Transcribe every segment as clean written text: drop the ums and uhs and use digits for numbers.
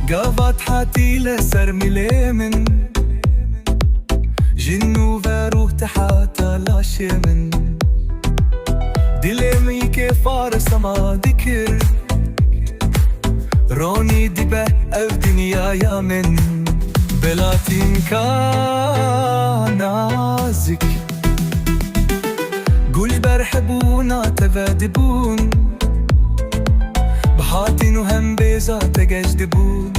قافت حاتي لسر مليمن جنو وروح تحاتا لاشمن دلمي كيف عرس ما ذكر روني دبه او دنيا يا من بلاتين كانازك قول برحبونا تفادبون بحاتين وهم بيزات ججدبون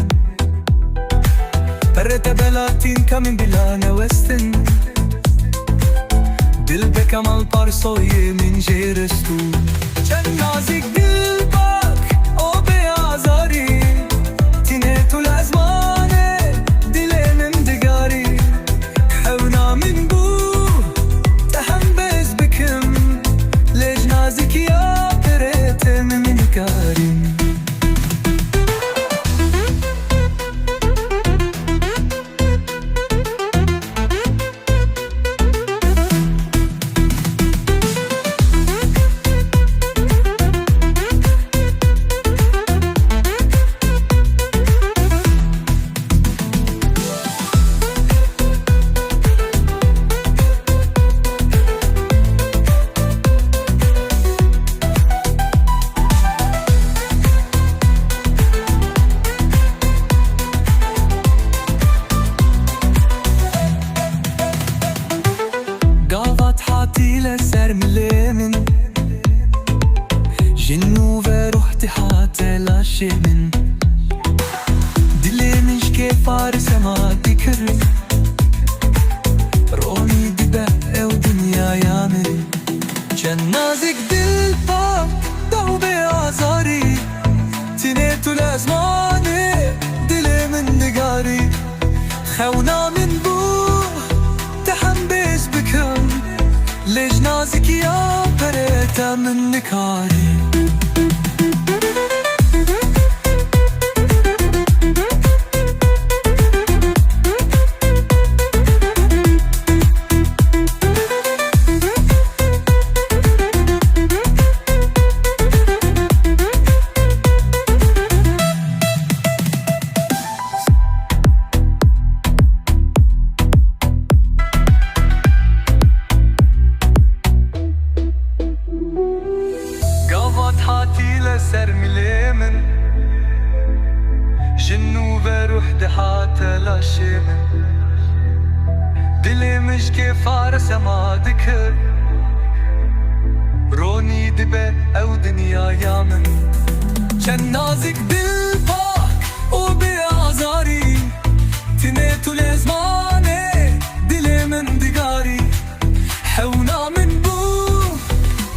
فرت بلاتين كمن بلانا وستن دل بكمال بارسوي من جيرستون چن نازك دل باك او بيازاري تنهتو الازمانه دل من دقاري حونا من بو تحمبز بكم ليش نازك يا بريت من كاري لسر مليمن جنو وروح تحاتي لاشمن دلي مش كيف عرس ما ذكر روني دبه او دنيا يامن چن نازك دل باك دو بيازاري تنيتو لازماني دلي من دقاري خونا من بو تحمبز بكم ليش نازك يا بريتا من نكاري حاتي لسر مليمن جنو بروح دحاتا لاشمن دلي مش كيف عرس ما ذكر روني دبه او دنيا يامن چن نازك دل باك او بيازاري تنيتو لازماني دلي من دقاري حونا من بو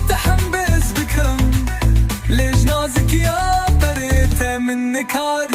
تحمبز بكم ليش نازك يا بريت من نكاري